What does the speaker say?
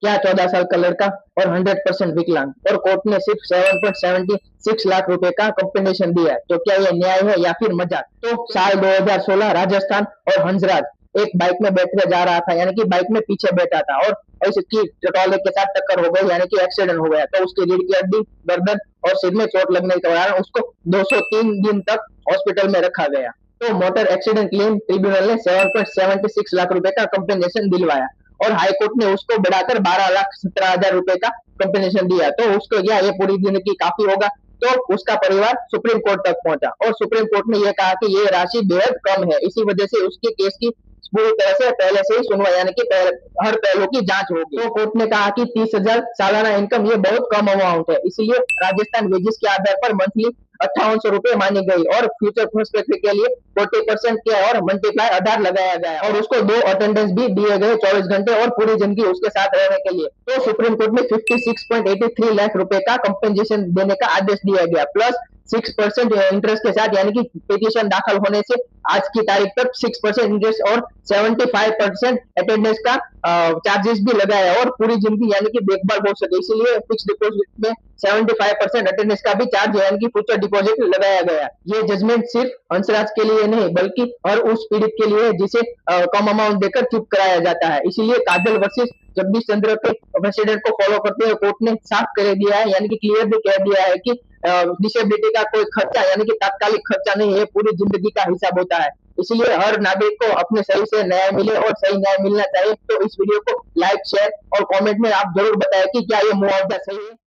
क्या 14 साल का लड़का और 100% विकलांग, और कोर्ट ने सिर्फ 7.76 लाख रुपए का कंपेंसेशन दिया है। तो क्या ये न्याय है या फिर मजाक? तो साल 2016 राजस्थान और हंसराज एक बाइक में बैठ जा रहा था, यानी कि बाइक में पीछे बैठा था और इसकी ट्रॉले के साथ टक्कर हो गई, यानी कि एक्सीडेंट हो गया। तो उसकी रीढ़ की हड्डी, गर्दन और सिर में चोट लगने के कारण उसको 203 दिन तक हॉस्पिटल में रखा गया। तो मोटर एक्सीडेंट क्लेम ट्रिब्यूनल ने 7.76 लाख रुपए का कंपेंसेशन दिलवाया और हाईकोर्ट ने उसको बढ़ाकर 12,17,000 रुपए का कंपेंसेशन दिया। तो उसको क्या ये पूरी जिंदगी काफी होगा? तो उसका परिवार सुप्रीम कोर्ट तक पहुंचा और सुप्रीम कोर्ट ने यह कहा कि ये राशि बेहद कम है, इसी वजह से उसके केस की पूरी तरह से पहले से ही सुनवाई, यानी कि हर पहलू की जांच होगी। तो कोर्ट ने कहा कि 30,000 सालाना इनकम ये बहुत कम अमाउंट है, इसलिए राजस्थान वेजेस के आधार पर मंथली 5800 रुपए मानी गई और फ्यूचर पर्सपेक्टिव के लिए 40% के और मल्टीप्लाई आधार लगाया गया और उसको 2 अटेंडेंस भी दिए गए 24 घंटे और पूरी जिंदगी उसके साथ रहने के लिए। तो सुप्रीम कोर्ट में 56.83 लाख रुपए का कंपेंसेशन देने का आदेश दिया गया, प्लस 6% इंटरेस्ट के साथ, यानी कि पिटीशन दाखिल होने से आज की तारीख तक 6% इंटरेस्ट और 75% अटेंडेंस का चार्जेस भी लगाया और पूरी जिंदगी यानी कि देखभाल हो सके, इसलिए फिक्स डिपॉजिट में 75% अटेंडेंस का भी चार्ज यानी कि फ्यूचर डिपॉजिट लगाया गया। ये जजमेंट सिर्फ हंसराज के लिए नहीं बल्कि हर उस पीड़ित के लिए जिसे कम अमाउंट देकर चुप कराया जाता है। इसीलिए काजल वर्सेस जगदीश चंद्र के प्रेसिडेंट को फॉलो करते हुए कोर्ट ने साफ कर दिया है, यानी कि क्लियरली कह दिया है कि डिसेबिलिटी का कोई खर्चा यानी कि तात्कालिक खर्चा नहीं है, पूरी जिंदगी का हिसाब होता है। इसलिए हर नागरिक को अपने सही से न्याय मिले और सही न्याय मिलना चाहिए। तो इस वीडियो को लाइक, शेयर और कमेंट में आप जरूर बताएं कि क्या ये मुआवजा सही है।